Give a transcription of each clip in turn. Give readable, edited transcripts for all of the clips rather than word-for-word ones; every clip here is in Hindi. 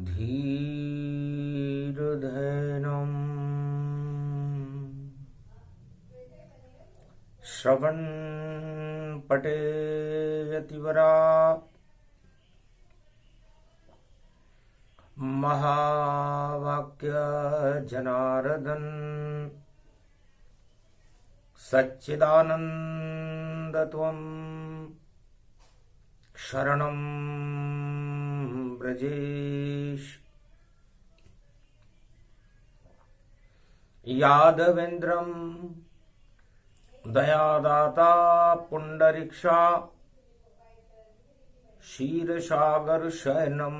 धीर्धैनम् श्रवण पठेयतिवरा महावाक्य जनार्दन सच्चिदानंद त्वं शरणं ब्रजेश। यादवेन्द्रं दयादाता पुंडरीक्षा क्षीरसागर शयनं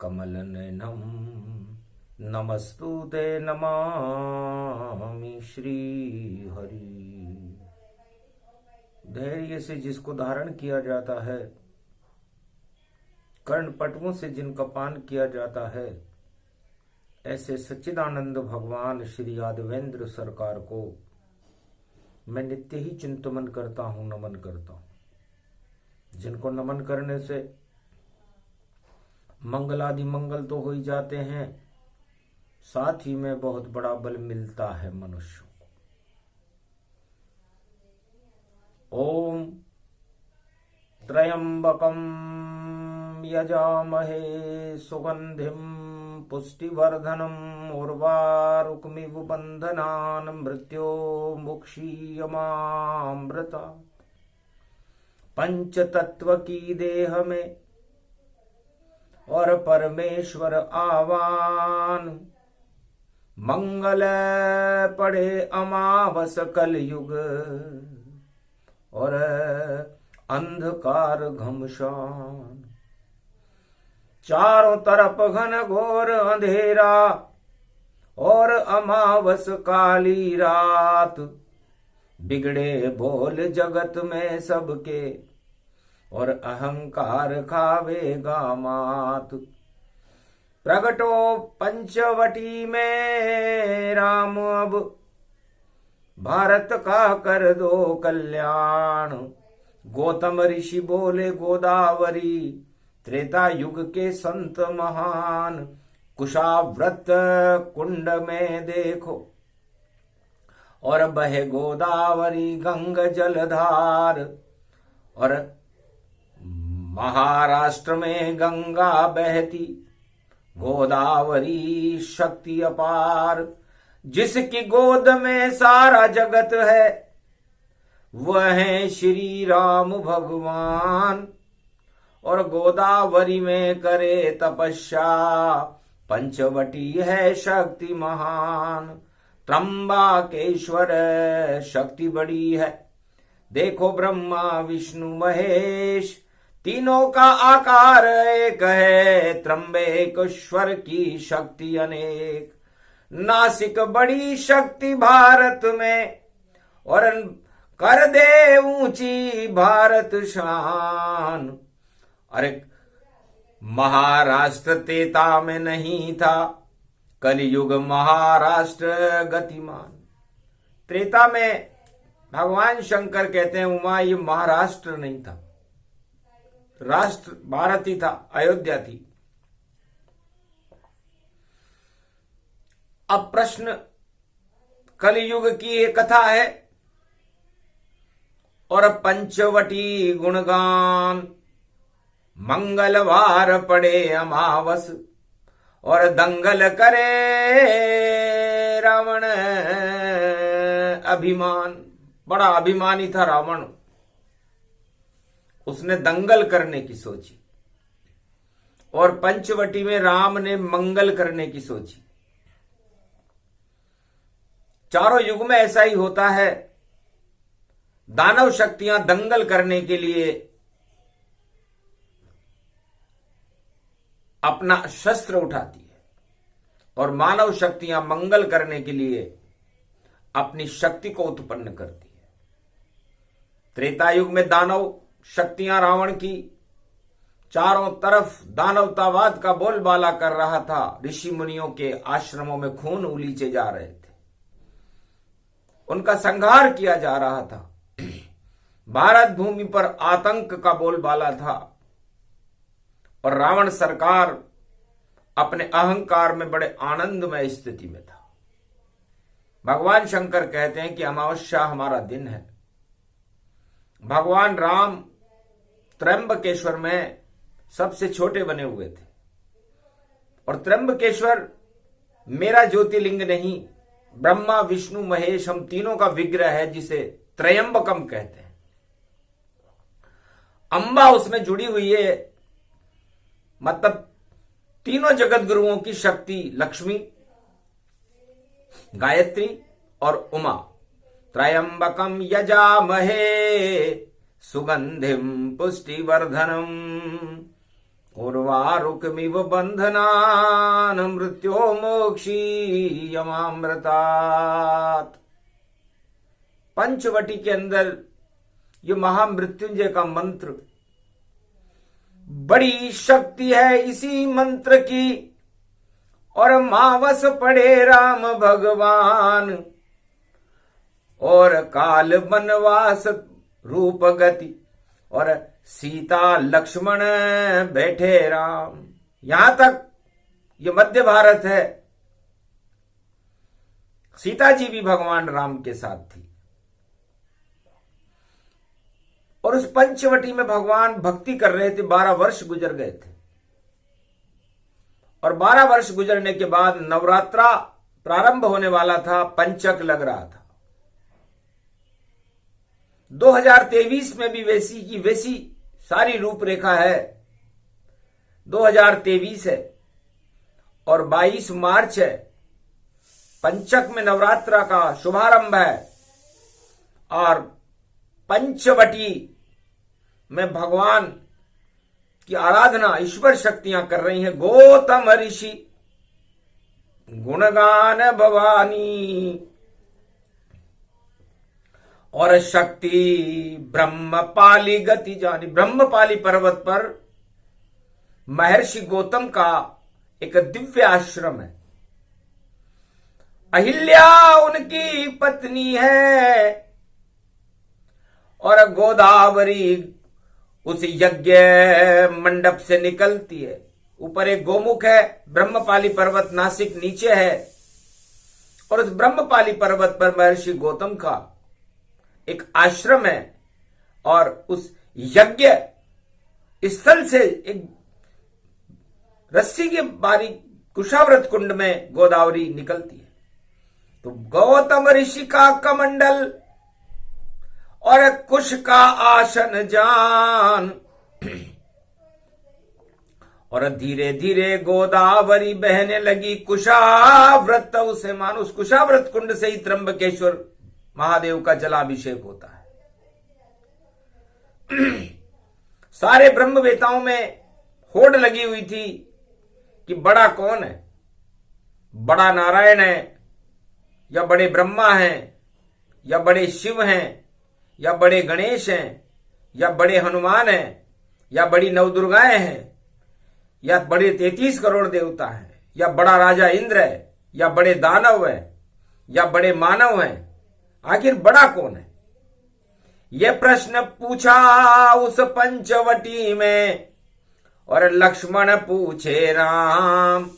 कमलनयनं नमस्तुते नमामि श्रीहरि। धैर्य से जिसको धारण किया जाता है, कर्णपटुओं से जिनका पान किया जाता है, ऐसे सच्चिदानंद भगवान श्री यादवेंद्र सरकार को मैं नित्य ही चिंतन करता हूं, नमन करता हूं। जिनको नमन करने से मंगलादि मंगल तो हो ही जाते हैं, साथ ही में बहुत बड़ा बल मिलता है मनुष्य को। ओम त्र्यंबकम यजामहे सुगंधिम पुष्टिवर्धनम् उर्वारुकमिव बन्धनान् मृत्यो मुक्षीयमामृता। पंच तत्व की देह में और परमेश्वर आवान, मंगल पड़े अमावस कलयुग और अंधकार घमसान। चारों तरफ घन घोर अंधेरा और अमावस काली रात। बिगड़े बोल जगत में सबके और अहंकार खावेगा मात। प्रगटो पंचवटी में राम अब भारत का कर दो कल्याण। गौतम ऋषि बोले गोदावरी, त्रेता युग के संत महान। कुशाव्रत कुंड में देखो और बहे गोदावरी गंग जलधार। और महाराष्ट्र में गंगा बहती, गोदावरी शक्ति अपार। जिसकी गोद में सारा जगत है, वह है श्री राम भगवान। और गोदावरी में करे तपस्या, पंचवटी है शक्ति महान। त्र्यंबकेश्वर शक्ति बड़ी है, देखो ब्रह्मा विष्णु महेश। तीनों का आकार एक है, त्र्यंबकेश्वर की शक्ति अनेक। नासिक बड़ी शक्ति भारत में और कर दे ऊंची भारत शान। अरे महाराष्ट्र त्रेता में नहीं था, कलयुग महाराष्ट्र गतिमान। त्रेता में भगवान शंकर कहते हैं उमा ये महाराष्ट्र नहीं था, राष्ट्र भारत ही था, अयोध्या थी। अब प्रश्न कलयुग की एक कथा है और पंचवटी गुणगान। मंगलवार पड़े अमावस और दंगल करे रावण अभिमान। बड़ा अभिमानी था रावण, उसने दंगल करने की सोची। और पंचवटी में राम ने मंगल करने की सोची। चारों युग में ऐसा ही होता है, दानव शक्तियां दंगल करने के लिए अपना शस्त्र उठाती है और मानव शक्तियां मंगल करने के लिए अपनी शक्ति को उत्पन्न करती है। त्रेता युग में दानव शक्तियां रावण की चारों तरफ दानवतावाद का बोलबाला कर रहा था। ऋषि मुनियों के आश्रमों में खून उलीचे जा रहे थे, उनका संहार किया जा रहा था। भारत भूमि पर आतंक का बोलबाला था। और रावण सरकार अपने अहंकार में बड़े आनंदमय स्थिति में था। भगवान शंकर कहते हैं कि अमावस्या हमारा दिन है। भगवान राम त्र्यंबकेश्वर में सबसे छोटे बने हुए थे, और त्र्यंबकेश्वर मेरा ज्योतिर्लिंग नहीं, ब्रह्मा विष्णु महेश हम तीनों का विग्रह है, जिसे त्रयंबकम कहते हैं। अंबा उसमें जुड़ी हुई है, मतलब तीनों जगत गुरुओं की शक्ति, लक्ष्मी, गायत्री और उमा। त्रयंबकम यजामहे सुगंधिम पुष्टिवर्धनम उर्वारुकमिव बंधनान मृत्यो मोक्षीयमामृतात्। पंचवटी के अंदर ये महामृत्युंजय का मंत्र, बड़ी शक्ति है इसी मंत्र की, और मावस पड़े राम भगवान, और काल बनवास रूप गति, और सीता लक्ष्मण बैठे राम। यहां तक ये मध्य भारत है। सीता जी भी भगवान राम के साथ थी, और उस पंचवटी में भगवान भक्ति कर रहे थे। 12 वर्ष गुजर गए थे, और 12 वर्ष गुजरने के बाद नवरात्रा प्रारंभ होने वाला था, पंचक लग रहा था। 2023 में भी वैसी की वैसी सारी रूपरेखा है। 2023 है और 22 मार्च है, पंचक में नवरात्रा का शुभारंभ है, और पंचवटी में भगवान की आराधना ईश्वर शक्तियां कर रही हैं। गौतम ऋषि गुणगान भवानी, और शक्ति ब्रह्मपाली गति जानी। ब्रह्मपाली पर्वत पर महर्षि गौतम का एक दिव्य आश्रम है। अहिल्या उनकी पत्नी है, और गोदावरी उस यज्ञ मंडप से निकलती है। ऊपर एक गोमुख है, ब्रह्मपाली पर्वत नासिक नीचे है, और उस ब्रह्मपाली पर्वत पर महर्षि गौतम का एक आश्रम है, और उस यज्ञ स्थल से एक रस्सी के बारी कुशाव्रत कुंड में गोदावरी निकलती है। तो गौतम ऋषि का कमंडल और कुश का आसन जान, और धीरे धीरे गोदावरी बहने लगी। कुशाव्रत उसे मान, उस कुशाव्रत कुंड से ही त्र्यंबकेश्वर महादेव का जलाभिषेक होता है। सारे ब्रह्मवेताओं में होड़ लगी हुई थी कि बड़ा कौन है, बड़ा नारायण है, या बड़े ब्रह्मा हैं, या बड़े शिव हैं, या बड़े गणेश हैं, या बड़े हनुमान हैं, या बड़ी नवदुर्गाएं हैं, या बड़े 33 करोड़ देवता हैं, या बड़ा राजा इंद्र है, या बड़े दानव हैं, या बड़े मानव हैं। आखिर बड़ा कौन है? यह प्रश्न पूछा उस पंचवटी में, और लक्ष्मण पूछे राम।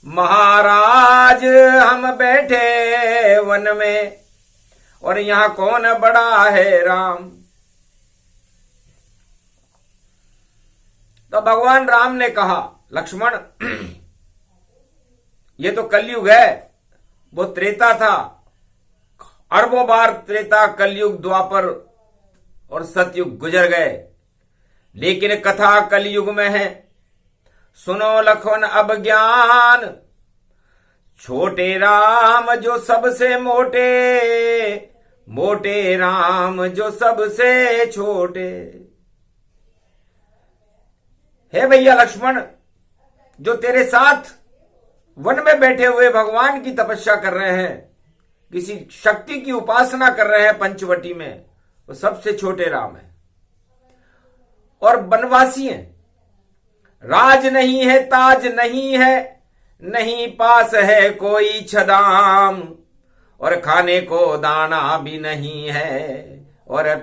महाराज हम बैठे वन में, और यहां कौन बड़ा है राम? तो भगवान राम ने कहा, लक्ष्मण ये तो कलयुग है, वो त्रेता था। अरबों बार त्रेता, कलयुग, द्वापर और सतयुग गुजर गए, लेकिन कथा कलयुग में है। सुनो लखन अब ज्ञान, छोटे राम जो सबसे मोटे, मोटे राम जो सबसे छोटे। हे भैया लक्ष्मण, जो तेरे साथ वन में बैठे हुए भगवान की तपस्या कर रहे हैं, किसी शक्ति की उपासना कर रहे हैं पंचवटी में, वो सबसे छोटे राम है, और बनवासी हैं। राज नहीं है, ताज नहीं है, नहीं पास है कोई छदाम, और खाने को दाना भी नहीं है, और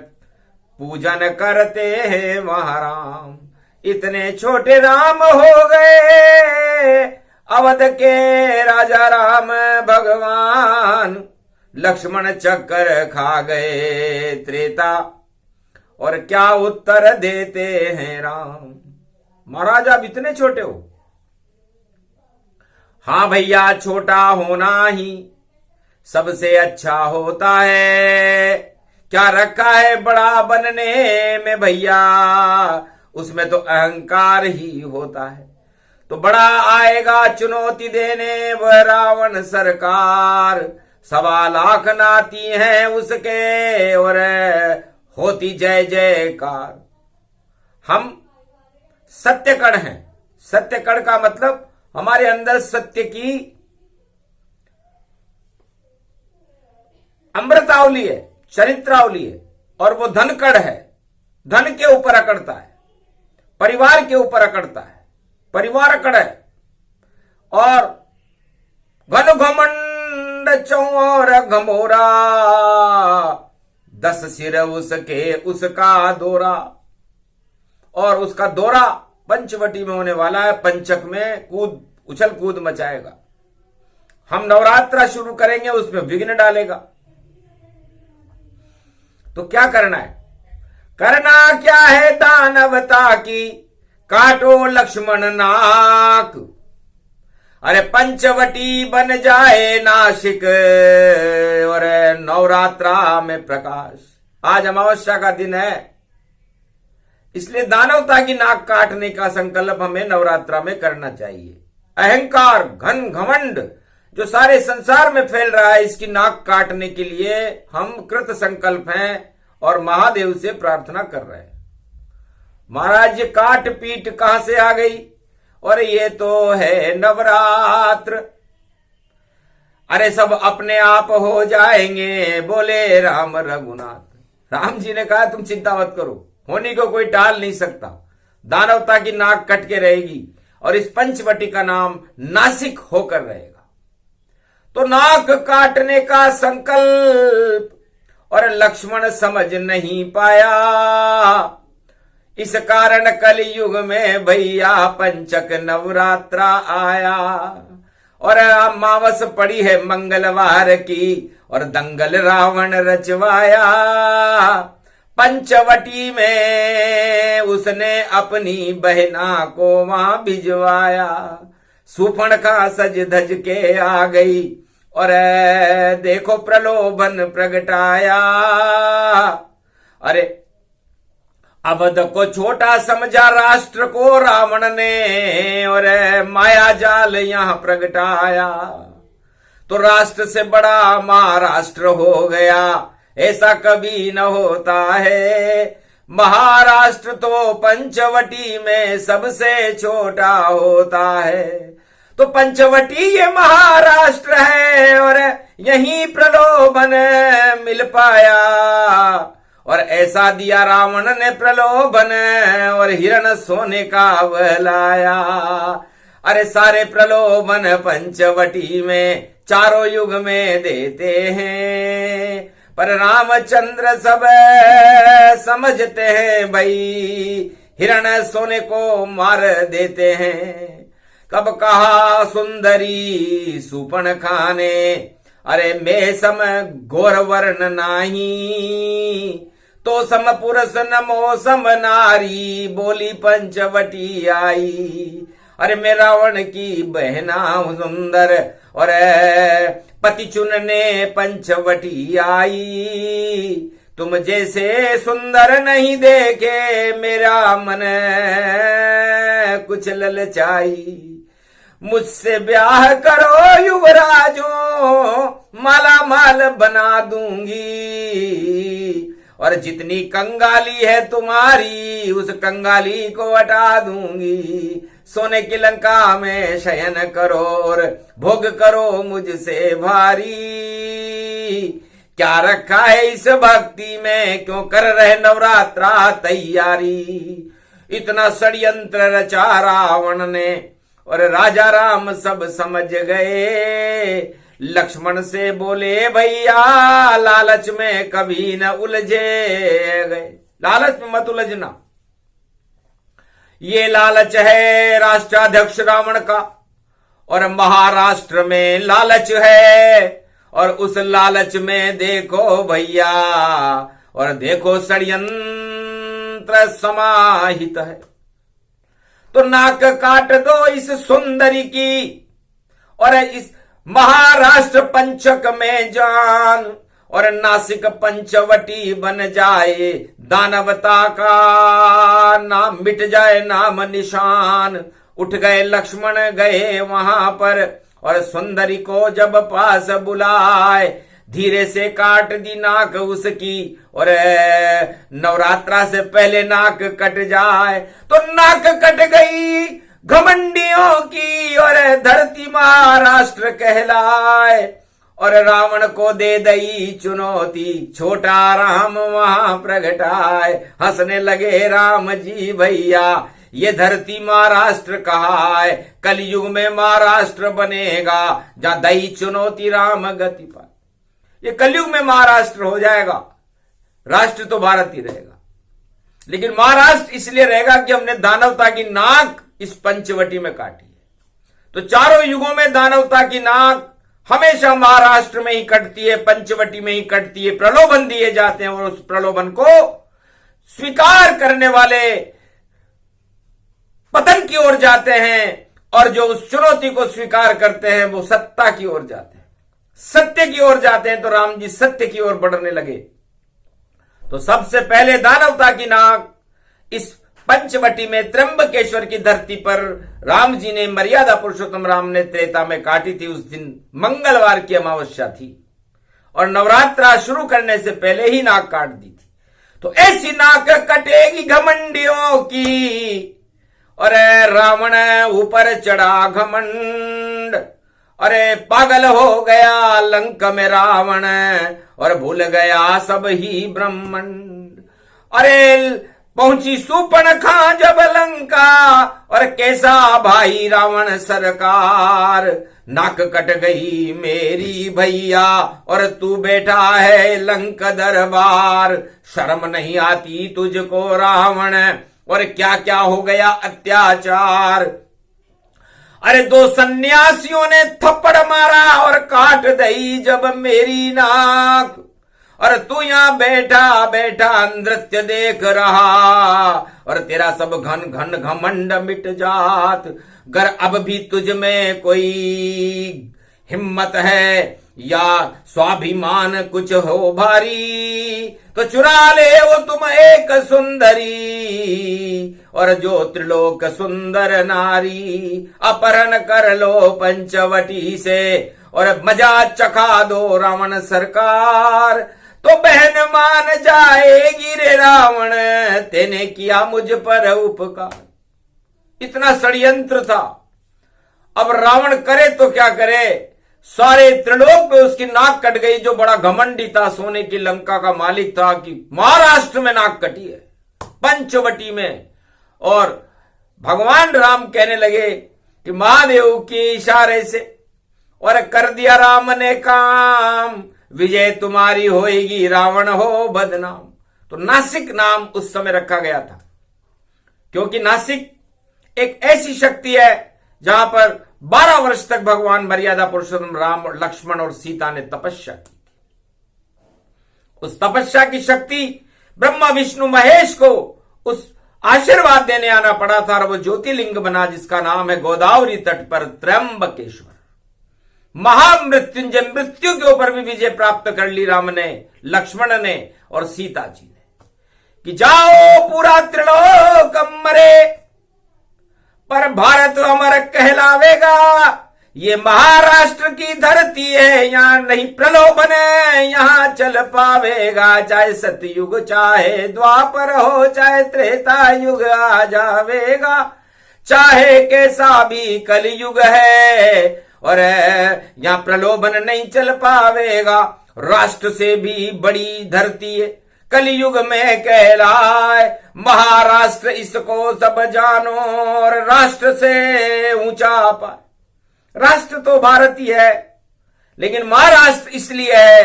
पूजन करते हैं वहां राम। इतने छोटे राम हो गए अवध के राजा राम भगवान। लक्ष्मण चक्कर खा गए त्रेता, और क्या उत्तर देते हैं राम। महाराज आप इतने छोटे हो? हाँ भैया, छोटा होना ही सबसे अच्छा होता है। क्या रखा है बड़ा बनने में भैया, उसमें तो अहंकार ही होता है। तो बड़ा आएगा चुनौती देने वह रावण सरकार। 1.25 लाख नाती हैं उसके और होती जय जयकार। हम सत्यकण हैं। सत्यकण का मतलब हमारे अंदर सत्य की अमृतावली है, चरित्रावली है, और वो धनकण है। धन के ऊपर अकड़ता है, परिवार के ऊपर अकड़ता है, परिवार अकड़ है। और घन घमंड चौर घमोरा, 10 सिर उसके उसका दोरा। और उसका दौरा पंचवटी में होने वाला है। पंचक में उछल कूद मचाएगा। हम नवरात्रा शुरू करेंगे, उसमें विघ्न डालेगा। तो क्या करना है? करना क्या है दानवता की, काटो लक्ष्मण नाक। अरे पंचवटी बन जाए नासिक, और नवरात्रा में प्रकाश। आज अमावस्या का दिन है, इसलिए दानवता की नाक काटने का संकल्प हमें नवरात्रा में करना चाहिए। अहंकार, घन घमंड जो सारे संसार में फैल रहा है, इसकी नाक काटने के लिए हम कृत संकल्प हैं और महादेव से प्रार्थना कर रहे हैं। महाराज, ये काट पीट कहां से आ गई? और ये तो है नवरात्र। अरे सब अपने आप हो जाएंगे, बोले राम रघुनाथ। राम जी ने कहा तुम चिंता मत करो, होने को कोई टाल नहीं सकता। दानवता की नाक कट के रहेगी और इस पंचवटी का नाम नासिक होकर रहेगा। तो नाक काटने का संकल्प और लक्ष्मण समझ नहीं पाया। इस कारण कलयुग में भैया पंचक नवरात्रा आया। और अमावस पड़ी है मंगलवार की, और दंगल रावण रचवाया। पंचवटी में उसने अपनी बहना को वहां भिजवाया। सूर्पणखा सज धज के आ गई, और देखो प्रलोभन प्रगटाया। अरे अवध को छोटा समझा राष्ट्र को रावण ने, और माया जाल यहां प्रगटाया। तो राष्ट्र से बड़ा महाराष्ट्र हो गया, ऐसा कभी न होता है। महाराष्ट्र तो पंचवटी में सबसे छोटा होता है। तो पंचवटी ये महाराष्ट्र है, और यहीं प्रलोभन मिल पाया। और ऐसा दिया रावण ने प्रलोभन, और हिरण सोने का वह लाया। अरे सारे प्रलोभन पंचवटी में चारों युग में देते हैं, पर रामचंद्र सब समझते हैं भाई, हिरण सोने को मार देते हैं। कब कहा सुंदरी सूर्पणखा ने, अरे मैं सम घोर वर्ण नाही, तो सम पुरुष नमो सम नारी, बोली पंचवटी आई। अरे मैं रावण की बहना हूं सुंदर, और पति चुनने पंचवटी आई। तुम जैसे सुंदर नहीं देखे, मेरा मन कुछ ललचाई। मुझसे ब्याह करो युवराजों, माला माल बना दूंगी। और जितनी कंगाली है तुम्हारी, उस कंगाली को हटा दूंगी। सोने की लंका में शयन करो, और भोग करो मुझसे भारी। क्या रखा है इस भक्ति में, क्यों कर रहे नवरात्रा तैयारी। इतना षड्यंत्र रचा रावण ने, और राजा राम सब समझ गए। लक्ष्मण से बोले भैया लालच में कभी न उलझे गए। लालच में मत उलझना। ये लालच है राष्ट्राध्यक्ष रावण का, और महाराष्ट्र में लालच है, और उस लालच में देखो भैया, और देखो षड्यंत्र समाहित है। तो नाक काट दो इस सुंदरी की, और इस महाराष्ट्र पंचक में जान, और नासिक पंचवटी बन जाए, दानवता का नाम मिट जाए नाम निशान। उठ गए लक्ष्मण गए वहां पर, और सुंदरी को जब पास बुलाए, धीरे से काट दी नाक उसकी, और नवरात्रा से पहले नाक कट जाए। तो नाक कट गई घमंडियों की, और धरती महाराष्ट्र कहलाए, और रावण को दे दई चुनौती, छोटा राम वहां प्रगटाए। हंसने लगे राम जी भैया, ये धरती महाराष्ट्र कहा है, कलयुग में महाराष्ट्र बनेगा, जहां दई चुनौती राम गति पाए। ये कलयुग में महाराष्ट्र हो जाएगा, राष्ट्र तो भारत ही रहेगा, लेकिन महाराष्ट्र इसलिए रहेगा कि हमने दानवता की नाक इस पंचवटी में काटी है। तो चारों युगों में दानवता की नाक हमेशा महाराष्ट्र में ही कटती है, पंचवटी में ही कटती है। प्रलोभन दिए जाते हैं, और उस प्रलोभन को स्वीकार करने वाले पतन की ओर जाते हैं, और जो उस चुनौती को स्वीकार करते हैं वो सत्ता की ओर जाते हैं, सत्य की ओर जाते हैं। तो राम जी सत्य की ओर बढ़ने लगे। तो सबसे पहले दानवता की नाक इस पंचवटी में त्र्यंबकेश्वर की धरती पर राम जी ने, मर्यादा पुरुषोत्तम राम ने त्रेता में काटी थी। उस दिन मंगलवार की अमावस्या थी, और नवरात्रा शुरू करने से पहले ही नाक काट दी थी। तो ऐसी नाक कटेगी घमंडियों की, और रावण ऊपर चढ़ा घमंड, अरे पागल हो गया लंक में रावण, और भूल गया सब ही ब्रह्मांड। अरे पहुंची सूर्पणखा जब लंका, और कैसा भाई रावण सरकार, नाक कट गई मेरी भैया, और तू बैठा है लंक दरबार। शर्म नहीं आती तुझको रावण, और क्या क्या हो गया अत्याचार। अरे दो सन्यासियों ने थप्पड़ मारा, और काट दई जब मेरी नाक, और तू यहां बैठा बैठा नृत्य देख रहा, और तेरा सब घन घन घमंड मिट जात। गर अब भी तुझ में कोई हिम्मत है, या स्वाभिमान कुछ हो भारी, तो चुरा ले वो तुम एक सुंदरी, और जो त्रिलोक सुंदर नारी। अपहरण कर लो पंचवटी से, और मजा चखा दो रावण सरकार। तो बहन मान जाएगी रे रावण, तेने किया मुझ पर उपकार। इतना षड्यंत्र था। अब रावण करे तो क्या करे, सारे त्रिलोक में उसकी नाक कट गई। जो बड़ा घमंडी था, सोने की लंका का मालिक था, कि महाराष्ट्र में नाक कटी है, पंचवटी में। और भगवान राम कहने लगे कि महादेव के इशारे से, और कर दिया राम ने काम, विजय तुम्हारी होएगी रावण हो बदनाम। तो नासिक नाम उस समय रखा गया था, क्योंकि नासिक एक ऐसी शक्ति है जहां पर 12 वर्ष तक भगवान मर्यादा पुरुषोत्तम राम, लक्ष्मण और सीता ने तपस्या की। उस तपस्या की शक्ति ब्रह्मा विष्णु महेश को उस आशीर्वाद देने आना पड़ा था, और वो ज्योतिर्लिंग बना जिसका नाम है गोदावरी तट पर त्र्यंबकेश्वर। महामृत्युंजय, मृत्यु के ऊपर भी विजय प्राप्त कर ली राम ने, लक्ष्मण ने और सीता जी ने, कि जाओ पूरा त्रिलोक मरे, पर भारत अमर कहलावेगा। ये महाराष्ट्र की धरती है, यहां नहीं प्रलोभन है, यहां चल पावेगा। चाहे सतयुग चाहे द्वापर हो, चाहे त्रेता युग आ जावेगा, चाहे कैसा भी कलयुग है, और यहां प्रलोभन नहीं चल पावेगा। राष्ट्र से भी बड़ी धरती है, कलयुग में कहलाए महाराष्ट्र, इसको सब जानो, और राष्ट्र से ऊंचा पाए। राष्ट्र तो भारत ही है, लेकिन महाराष्ट्र इसलिए है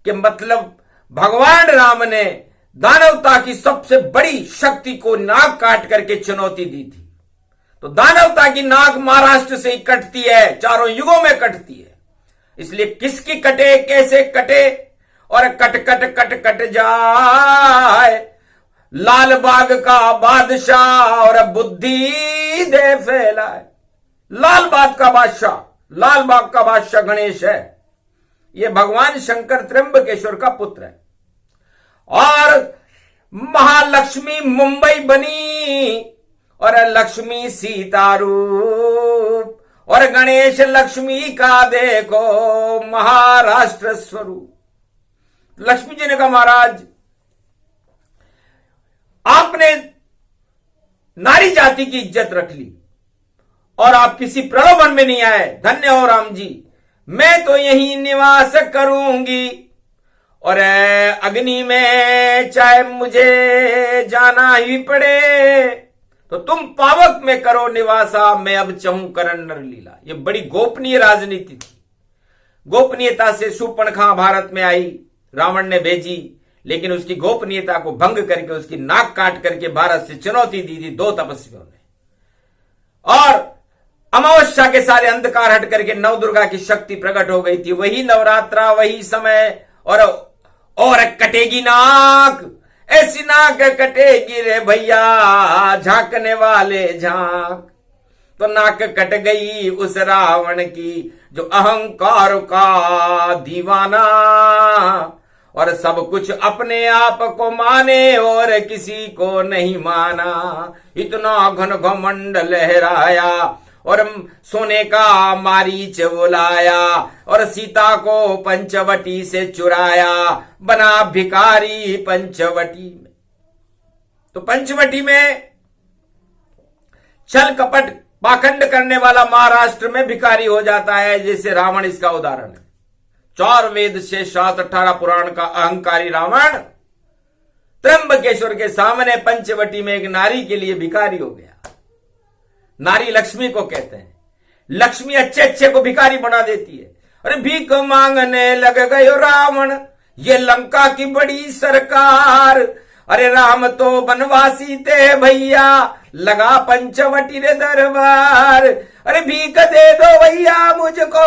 कि मतलब भगवान राम ने दानवता की सबसे बड़ी शक्ति को नाक काट करके चुनौती दी थी। तो दानवता की नाक महाराष्ट्र से ही कटती है, चारों युगों में कटती है। इसलिए किसकी कटे, कैसे कटे, और कट कट कट कट जाए लाल बाग का बादशाह और बुद्धि दे फैलाए। लाल बाग का बादशाह, लाल बाग का बादशाह गणेश है। यह भगवान शंकर त्र्यंबकेश्वर का पुत्र है। और महालक्ष्मी मुंबई बनी और लक्ष्मी सीता रूप, और गणेश लक्ष्मी का देखो महाराष्ट्र स्वरूप। लक्ष्मी जी ने कहा, महाराज आपने नारी जाति की इज्जत रख ली और आप किसी प्रलोभन में नहीं आए। धन्य हो राम जी, मैं तो यहीं निवास करूंगी और अग्नि में चाहे मुझे जाना ही पड़े तो तुम पावक में करो निवासा, मैं अब चहूं करन नर लीला। ये बड़ी गोपनीय राजनीति थी। गोपनीयता से शूर्पणखा भारत में आई, रावण ने भेजी, लेकिन उसकी गोपनीयता को भंग करके उसकी नाक काट करके भारत से चुनौती दी थी दो तपस्वियों ने। और अमावस्या के सारे अंधकार हट करके नवदुर्गा की शक्ति प्रकट हो गई थी। वही नवरात्रा, वही समय, और कटेगी नाक, ऐसी नाक कटेगी रे भैया झांकने वाले झांक। तो नाक कट गई उस रावण की जो अहंकार का दीवाना, और सब कुछ अपने आप को माने और किसी को नहीं माना। इतना घन घमंड लहराया और सोने का मारीच बुलाया, और सीता को पंचवटी से चुराया, बना भिखारी पंचवटी में। तो पंचवटी में छल कपट पाखंड करने वाला महाराष्ट्र में भिखारी हो जाता है, जैसे रावण इसका उदाहरण है। 4 वेद से शास्त्र 18 पुराण का अहंकारी रावण त्र्यंबकेश्वर के सामने पंचवटी में एक नारी के लिए भिखारी हो गया। नारी लक्ष्मी को कहते हैं। लक्ष्मी अच्छे अच्छे को भिखारी बना देती है। अरे भीख मांगने लग गयो रावण, ये लंका की बड़ी सरकार। अरे राम तो वनवासी थे भैया, लगा पंचवटी रे दरबार। अरे भीख दे दो भैया मुझको,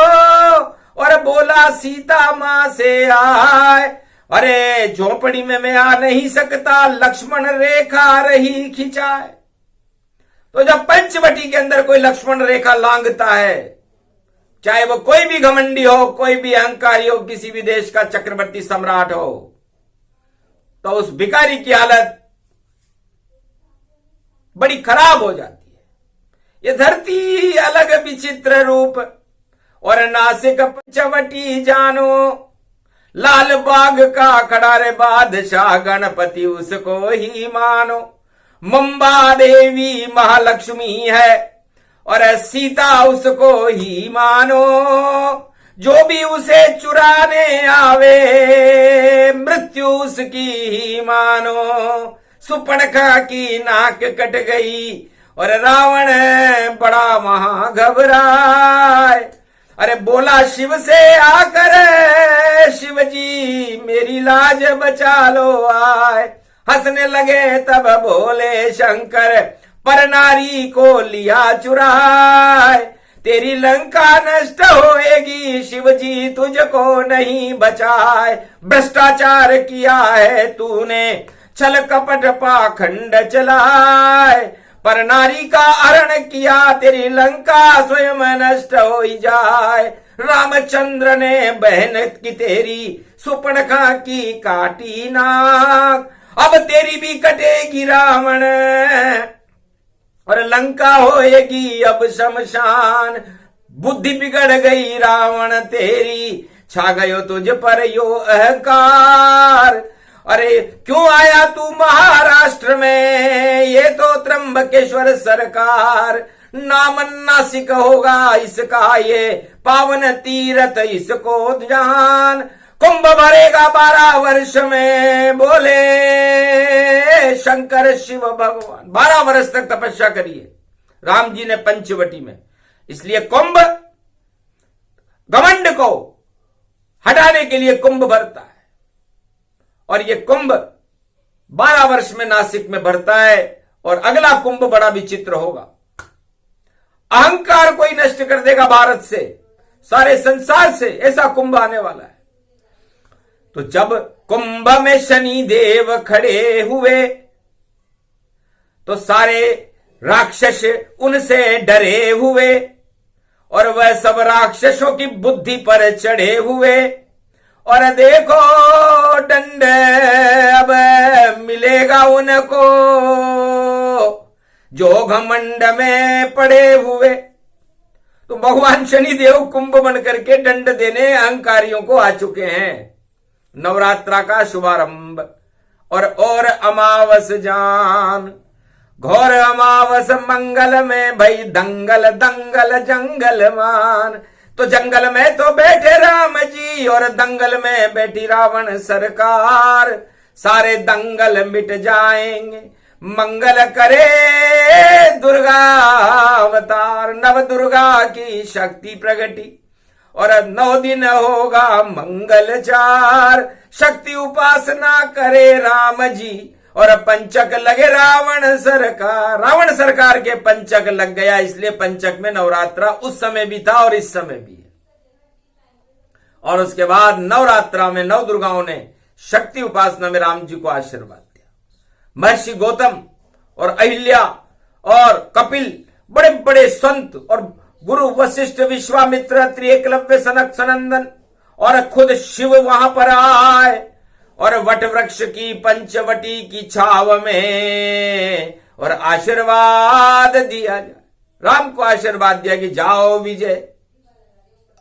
और बोला सीता मां से आए। अरे झोपड़ी में मैं आ नहीं सकता, लक्ष्मण रेखा रही खिंचाए। तो जब पंचवटी के अंदर कोई लक्ष्मण रेखा लांघता है, चाहे वो कोई भी घमंडी हो, कोई भी अहंकारी हो, किसी भी देश का चक्रवर्ती सम्राट हो, तो उस भिखारी की हालत बड़ी खराब हो जाती है। ये धरती अलग विचित्र रूप, और नासिक पंचवटी जानो, लाल बाग का खड़ा रे बादशाह गणपति उसको ही मानो। मुंबा देवी महालक्ष्मी है और सीता उसको ही मानो। जो भी उसे चुराने आवे मृत्यु उसकी ही मानो। सुपर्णखा की नाक कट गई और रावण बड़ा महा घबराए। अरे बोला शिव से आकर, शिव जी मेरी लाज बचा लो आए। हंसने लगे तब बोले शंकर, पर नारी को लिया चुराए। तेरी लंका नष्ट होएगी शिव जी तुझको नहीं बचाए। भ्रष्टाचार किया है तूने, छल कपट पाखंड चलाए। पर नारी का हरण किया, तेरी लंका स्वयं नष्ट हो जाए। रामचंद्र ने बहन की तेरी सुपर्णखा की काटी नाक। अब तेरी भी कटेगी रावण और लंका होएगी अब शमशान। बुद्धि बिगड़ गई रावण तेरी, छा गयो तुझ पर यो अहंकार। अरे क्यों आया तू महाराष्ट्र में, ये तो त्र्यंबकेश्वर सरकार। नाम नासिक होगा इसका ये पावन तीर्थ इसको जान। कुंभ भरेगा 12 वर्ष में, बोले शंकर शिव भगवान। 12 वर्ष तक तपस्या करिए राम जी ने पंचवटी में। इसलिए कुंभ घमंड को हटाने के लिए कुंभ भरता है। और ये कुंभ 12 वर्ष में नासिक में भरता है और अगला कुंभ बड़ा विचित्र होगा। अहंकार कोई नष्ट कर देगा भारत से, सारे संसार से, ऐसा कुंभ आने वाला है। तो जब कुंभ में शनि देव खड़े हुए तो सारे राक्षस उनसे डरे हुए और वह सब राक्षसों की बुद्धि पर चढ़े हुए। और देखो दंड अब मिलेगा उनको जो घमंड में पड़े हुए। तो भगवान शनिदेव कुंभ बन करके दंड देने अहंकारियों को आ चुके हैं। नवरात्रा का शुभारंभ और अमावस जान, घोर अमावस मंगल में भई दंगल दंगल जंगल मान। तो जंगल में तो बैठे राम जी और दंगल में बैठी रावण सरकार। सारे दंगल मिट जाएंगे, मंगल करे दुर्गा अवतार। नव दुर्गा की शक्ति प्रगटी और 9 दिन होगा मंगलचार। शक्ति उपासना करे राम जी और पंचक लगे रावण सरकार। रावण सरकार के पंचक लग गया, इसलिए पंचक में नवरात्रा उस समय भी था और इस समय भी है। और उसके बाद नवरात्रा में 9 दुर्गाओं ने शक्ति उपासना में राम जी को आशीर्वाद दिया। महर्षि गौतम और अहिल्या और कपिल, बड़े बड़े संत और गुरु वशिष्ठ विश्वामित्र त्रिएकलव्य सनक सनंदन और खुद शिव वहां पर आए और वट वृक्ष की पंचवटी की छाव में और आशीर्वाद दिया जाए। राम को आशीर्वाद दिया कि जाओ विजय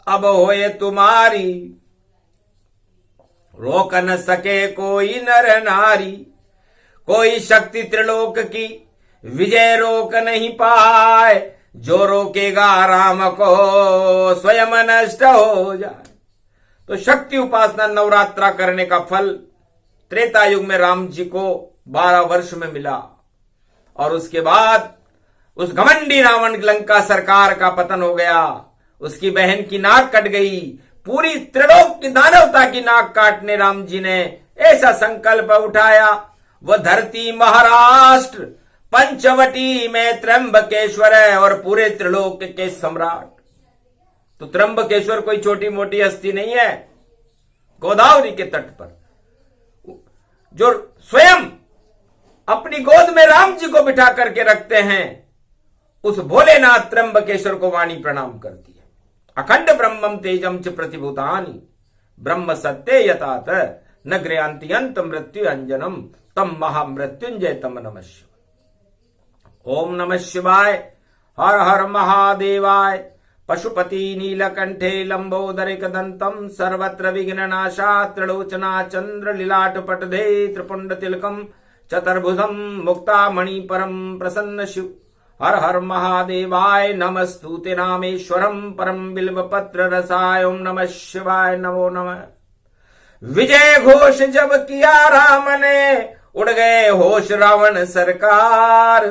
अब होए तुम्हारी, रोक न सके कोई नर नारी। कोई शक्ति त्रिलोक की विजय रोक नहीं पाए, जो रोकेगा राम को स्वयं नष्ट हो जाए। तो शक्ति उपासना नवरात्रा करने का फल त्रेता युग में राम जी को 12 वर्ष में मिला। और उसके बाद उस घमंडी रावण लंका सरकार का पतन हो गया। उसकी बहन की नाक कट गई। पूरी त्रिलोक की दानवता की नाक काटने राम जी ने ऐसा संकल्प उठाया। वह धरती महाराष्ट्र पंचवटी में त्र्यंबकेश्वर है और पूरे त्रिलोक के सम्राट। तो त्र्यंबकेश्वर कोई छोटी मोटी हस्ती नहीं है। गोदावरी के तट पर जो स्वयं अपनी गोद में राम जी को बिठा करके रखते हैं, उस भोलेनाथ त्र्यंबकेश्वर को वाणी प्रणाम करती है। अखंड ब्रह्मम तेजम च प्रतिभूतानि ब्रह्म सत्य यतात न गृहांति अंत मृत्यु अंजनम तम महामृत्युंजय तम नमः शिवाय। ओम नमः शिवाय। हर हर महादेवाय। पशुपति नीलकंठे लंबोदरिक दंतम सर्वत्र विघ्ननाशा त्रिलोचना चंद्र लीलाटपटधे त्रिपुंड तिलकम चतुर्भुजम मुक्तामणि परम प्रसन्न शिव। हर हर महादेवाय। नमस्तुते नामेश्वरम परम बिल्वपत्र रसाय। ओम नमः शिवाय। नमो नमः। विजय घोष जब किया राम ने, उड़ गए होश रावण सरकार।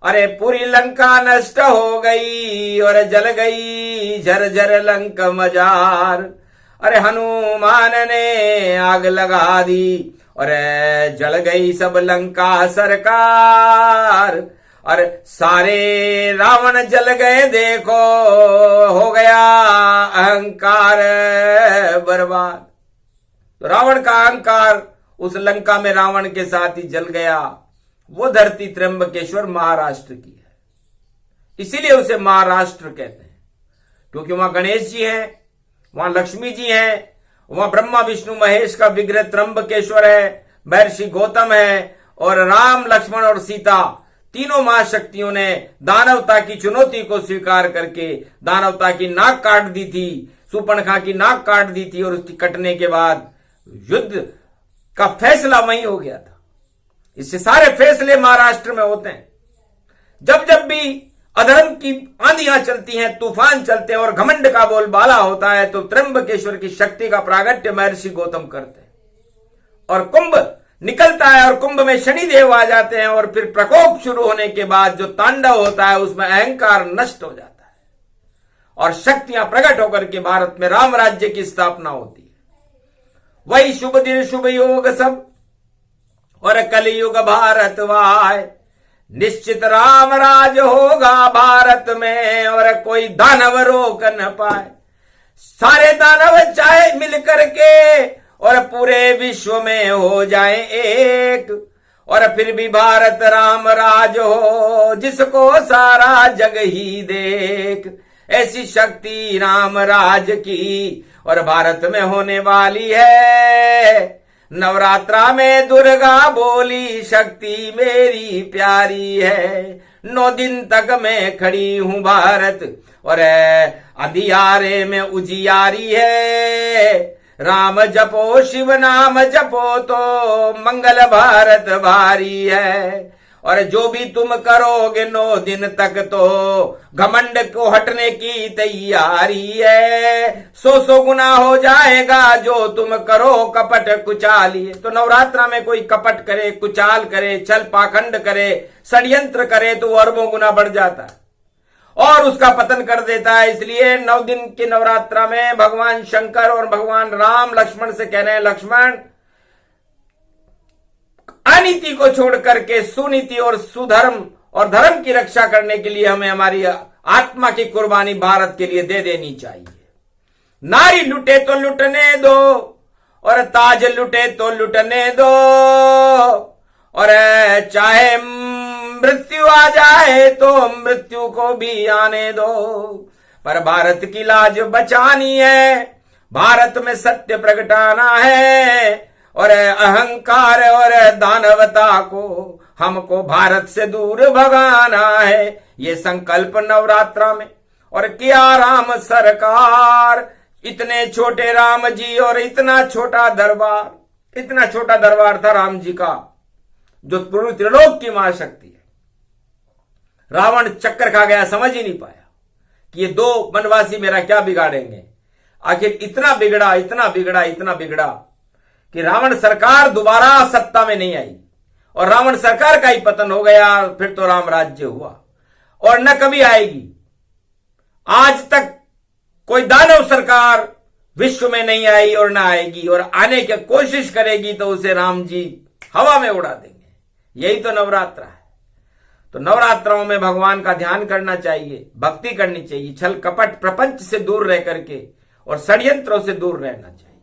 अरे पूरी लंका नष्ट हो गई और जल गई झरझर लंक मजार। अरे हनुमान ने आग लगा दी और जल गई सब लंका सरकार। अरे सारे रावण जल गए, देखो हो गया अहंकार बर्बाद। तो रावण का अहंकार उस लंका में रावण के साथ ही जल गया। वो धरती त्र्यंबकेश्वर महाराष्ट्र की है, इसीलिए उसे महाराष्ट्र कहते हैं, क्योंकि वहां गणेश जी हैं, वहां लक्ष्मी जी हैं, वहां ब्रह्मा विष्णु महेश का विग्रह त्र्यंबकेश्वर है, महर्षि गौतम है और राम लक्ष्मण और सीता तीनों महाशक्तियों ने दानवता की चुनौती को स्वीकार करके दानवता की नाक काट दी थी, सूर्पणखा की नाक काट दी थी और उसकी कटने के बाद युद्ध का फैसला वहीं हो गया था। इससे सारे फैसले महाराष्ट्र में होते हैं। जब जब भी अधर्म की आंधियां चलती हैं, तूफान चलते हैं और घमंड का बोलबाला होता है, तो त्र्यंबकेश्वर की शक्ति का प्रागट्य महर्षि गौतम करते हैं और कुंभ निकलता है और कुंभ में शनिदेव आ जाते हैं और फिर प्रकोप शुरू होने के बाद जो तांडव होता है उसमें अहंकार नष्ट हो जाता है और शक्तियां प्रकट होकर के भारत में राम राज्य की स्थापना होती है। वही शुभ दिन शुभ योग सब और कलयुग भारत वाय, निश्चित राम राज होगा भारत में और कोई दानव रोक न पाए। सारे दानव चाहे मिल करके और पूरे विश्व में हो जाए एक, और फिर भी भारत राम राज हो जिसको सारा जग ही देख। ऐसी शक्ति राम राज की और भारत में होने वाली है। नवरात्रा में दुर्गा बोली शक्ति मेरी प्यारी है। 9 दिन तक मैं खड़ी हूं भारत और अंधियारे में उजियारी है। राम जपो शिव नाम जपो तो मंगल भारत भारी है। और जो भी तुम करोगे 9 दिन तक तो घमंड को हटने की तैयारी है। 100 गुना हो जाएगा जो तुम करो कपट कुचालिए। तो नवरात्रा में कोई कपट करे, कुचाल करे, छल पाखंड करे, षड्यंत्र करे तो वो अरबों गुना बढ़ जाता है और उसका पतन कर देता है। इसलिए 9 दिन के नवरात्रा में भगवान शंकर और भगवान राम लक्ष्मण से कह रहे हैं, लक्ष्मण अनीति को छोड़ करके सुनीति और सुधर्म और धर्म की रक्षा करने के लिए हमें हमारी आत्मा की कुर्बानी भारत के लिए दे देनी चाहिए। नारी लुटे तो लुटने दो और ताज लुटे तो लुटने दो, और चाहे मृत्यु आ जाए तो मृत्यु को भी आने दो, पर भारत की लाज बचानी है। भारत में सत्य प्रगटाना है और अहंकार और दानवता को हमको भारत से दूर भगाना है। ये संकल्प नवरात्रा में और किया राम सरकार। इतने छोटे राम जी और इतना छोटा दरबार था राम जी का, जो पूरी त्रिलोक की महाशक्ति है। रावण चक्कर खा गया, समझ ही नहीं पाया कि ये 2 वनवासी मेरा क्या बिगाड़ेंगे। आखिर इतना बिगड़ा कि रावण सरकार दोबारा सत्ता में नहीं आई और रावण सरकार का ही पतन हो गया। फिर तो राम राज्य हुआ और न कभी आएगी। आज तक कोई दानव सरकार विश्व में नहीं आई और न आएगी, और आने की कोशिश करेगी तो उसे राम जी हवा में उड़ा देंगे। यही तो नवरात्रा है। तो नवरात्राओं में भगवान का ध्यान करना चाहिए, भक्ति करनी चाहिए, छल कपट प्रपंच से दूर रह करके और षड्यंत्रों से दूर रहना चाहिए,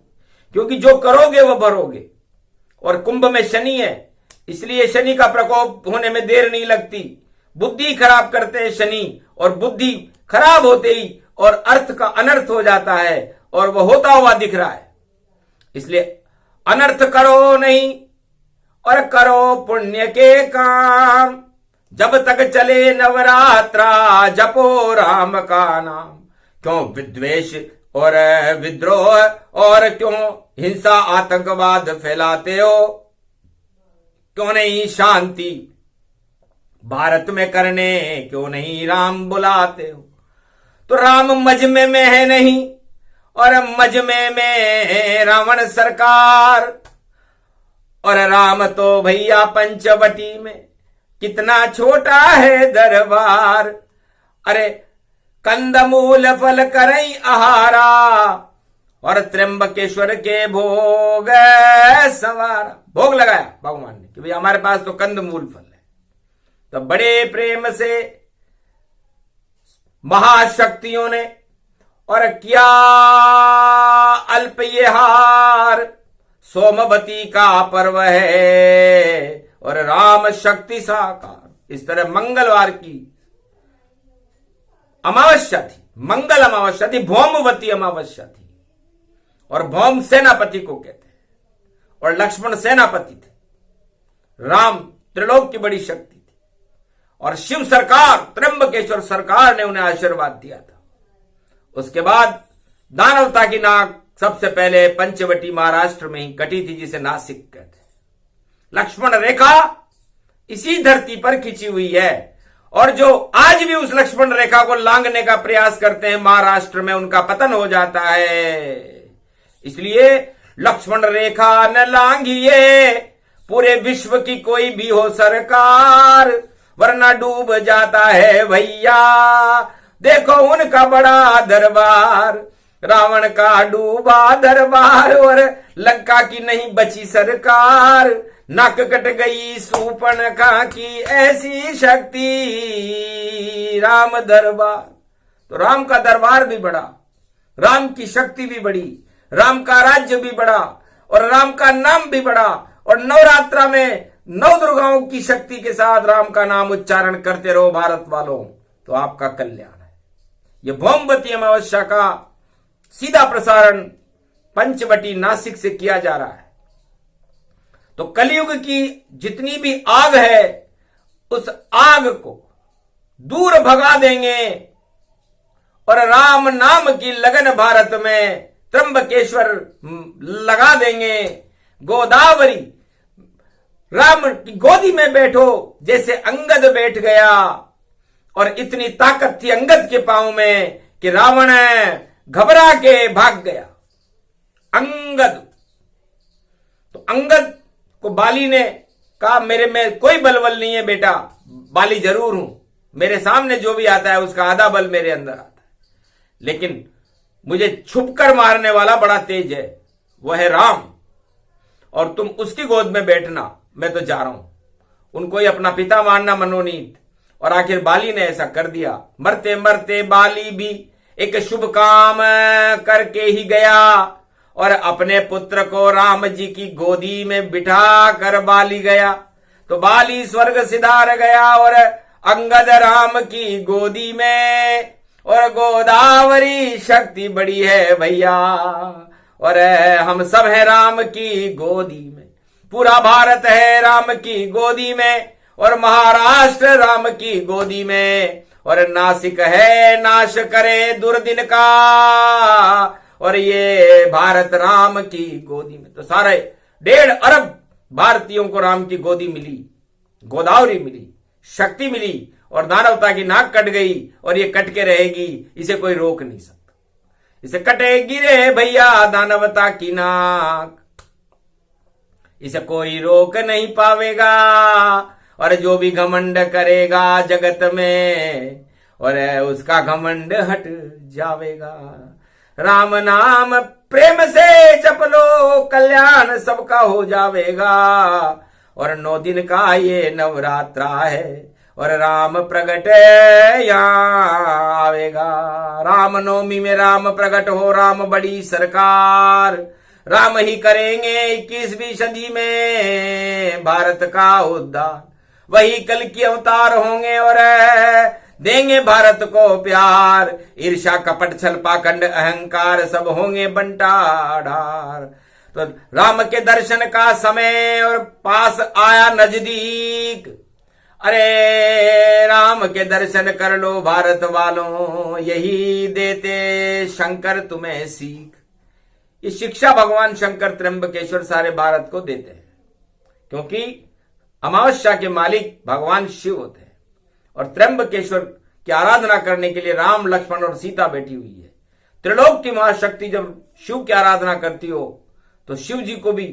क्योंकि जो करोगे वो भरोगे। और कुंभ में शनि है, इसलिए शनि का प्रकोप होने में देर नहीं लगती। बुद्धि खराब करते हैं शनि, और बुद्धि खराब होते ही और अर्थ का अनर्थ हो जाता है, और वो होता हुआ दिख रहा है। इसलिए अनर्थ करो नहीं और करो पुण्य के काम। जब तक चले नवरात्रा जपो राम का नाम। क्यों विद्वेष और विद्रोह और क्यों हिंसा आतंकवाद फैलाते हो? क्यों नहीं शांति भारत में करने, क्यों नहीं राम बुलाते हो? तो राम मजमे में है नहीं और मजमे में रावण सरकार, और राम तो भैया पंचवटी में कितना छोटा है दरबार। अरे कंदमूल फल करई आहारा और त्र्यंबकेश्वर के भोग सवारा। भोग लगाया भगवान ने कि भाई हमारे पास तो कंदमूल फल है। तो बड़े प्रेम से महाशक्तियों ने और क्या अल्प ये हार। सोमवती का पर्व है और राम शक्ति साकार। इस तरह मंगलवार की अमावस्या थी, मंगल अमावस्या थी, भौमवती अमावस्या थी। और भौम सेनापति को कहते हैं और लक्ष्मण सेनापति थे। राम त्रिलोक की बड़ी शक्ति थी और शिव सरकार त्र्यंबकेश्वर सरकार ने उन्हें आशीर्वाद दिया था। उसके बाद दानवता की नाक सबसे पहले पंचवटी महाराष्ट्र में ही कटी थी, जिसे नासिक कहते हैं। लक्ष्मण रेखा इसी धरती पर खींची हुई है, और जो आज भी उस लक्ष्मण रेखा को लांघने का प्रयास करते हैं महाराष्ट्र में, उनका पतन हो जाता है। इसलिए लक्ष्मण रेखा न लांघिए, पूरे विश्व की कोई भी हो सरकार, वरना डूब जाता है भैया। देखो उनका बड़ा दरबार, रावण का डूबा दरबार और लंका की नहीं बची सरकार। नक कट गई सूर्पणखा की ऐसी शक्ति, राम दरबार। तो राम का दरबार भी बड़ा, राम की शक्ति भी बड़ी, राम का राज्य भी बड़ा और राम का नाम भी बड़ा। और नवरात्रा में 9 दुर्गाओं की शक्ति के साथ राम का नाम उच्चारण करते रहो भारत वालों, तो आपका कल्याण है। यह भौमवती अमावस्या का सीधा प्रसारण पंचवटी नासिक से किया जा रहा है। तो कलयुग की जितनी भी आग है उस आग को दूर भगा देंगे और राम नाम की लगन भारत में त्र्यंबकेश्वर लगा देंगे। गोदावरी राम की गोदी में बैठो जैसे अंगद बैठ गया, और इतनी ताकत थी अंगद के पांव में कि रावण घबरा के भाग गया। अंगद, तो अंगद को बाली ने कहा मेरे में कोई बलवल नहीं है बेटा, बाली जरूर हूं, मेरे सामने जो भी आता है उसका आधा बल मेरे अंदर आता है, लेकिन मुझे छुपकर मारने वाला बड़ा तेज है, वह है राम, और तुम उसकी गोद में बैठना, मैं तो जा रहा हूं। उनको ही अपना पिता मानना मनोनीत, और आखिर बाली ने ऐसा कर दिया। मरते मरते बाली भी एक शुभ काम करके ही गया, और अपने पुत्र को राम जी की गोदी में बिठा कर बाली गया। तो बाली स्वर्ग सिधार गया और अंगद राम की गोदी में, और गोदावरी शक्ति बड़ी है भैया, और हम सब हैं राम की गोदी में। पूरा भारत है राम की गोदी में, और महाराष्ट्र राम की गोदी में, और नासिक है नाश करे दुर्दिन का, और ये भारत राम की गोदी में। तो सारे 1.5 अरब भारतीयों को राम की गोदी मिली, गोदावरी मिली, शक्ति मिली, और दानवता की नाक कट गई, और ये कट के रहेगी, इसे कोई रोक नहीं सकता। इसे कटेगी रे भैया दानवता की नाक, इसे कोई रोक नहीं पावेगा, और जो भी घमंड करेगा जगत में, और उसका घमंड हट जावेगा। राम नाम प्रेम से जप लो, कल्याण सबका हो जावेगा। और 9 दिन का ये नवरात्रा है, और राम प्रगट यहाँ आवेगा। राम नवमी में राम प्रगट हो, राम बड़ी सरकार, राम ही करेंगे 21वीं सदी में भारत का उद्धार। वही कल की अवतार होंगे और देंगे भारत को प्यार। ईर्ष्या कपट छल पाखंड अहंकार सब होंगे बंटाढार। तो राम के दर्शन का समय और पास आया नजदीक। अरे राम के दर्शन कर लो भारत वालों, यही देते शंकर तुम्हें सीख। ये शिक्षा भगवान शंकर त्र्यंबकेश्वर सारे भारत को देते हैं, क्योंकि अमावस्या के मालिक भगवान शिव होते हैं, और त्र्यंबकेश्वर की आराधना करने के लिए राम लक्ष्मण और सीता बैठी हुई है। त्रिलोक की महाशक्ति जब शिव की आराधना करती हो तो शिव जी को भी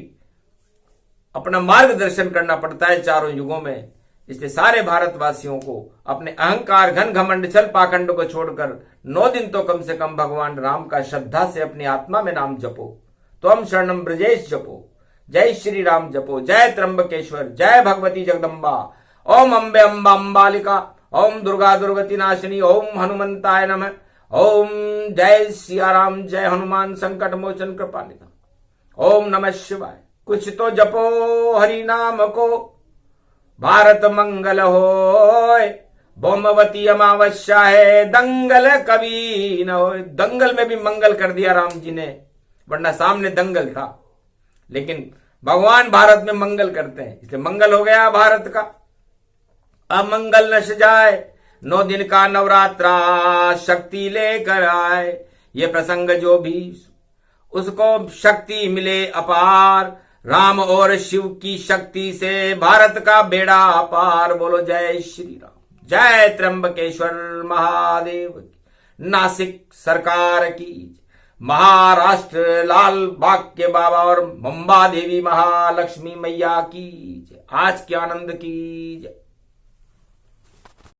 अपना मार्गदर्शन करना पड़ता है चारों युगों में। इसलिए सारे भारतवासियों को अपने अहंकार घन घमंड छल पाखंड को छोड़कर 9 दिन तो कम से कम भगवान राम का श्रद्धा से अपनी आत्मा में नाम जपो। तो हम शरणम ब्रजेश जपो, जय श्री राम जपो, जय त्र्यंबकेश्वर, जय भगवती जगदम्बा, ओम अम्बे अम्बा अम्बालिका, ओम दुर्गा दुर्गति नाशिनी, ओम हनुमंताय नमः, ओम जय सिया राम, जय हनुमान संकट मोचन कृपानिधि, ओम नमः शिवाय। कुछ तो जपो हरि नाम को, भारत मंगल होय। भौमवती अमावस्या है, दंगल कभी न होय। दंगल में भी मंगल कर दिया राम जी ने, वरना सामने दंगल था, लेकिन भगवान भारत में मंगल करते हैं, इसलिए मंगल हो गया भारत का। अब मंगल नश जाए, 9 दिन का नवरात्रा शक्ति लेकर आए। ये प्रसंग जो भी उसको शक्ति मिले अपार, राम और शिव की शक्ति से भारत का बेड़ा पार। बोलो जय श्री राम, जय त्र्यंबकेश्वर महादेव, नासिक सरकार की, महाराष्ट्र लाल बाग के बाबा और मुंबा देवी महालक्ष्मी मैया की, आज के आनंद की जय।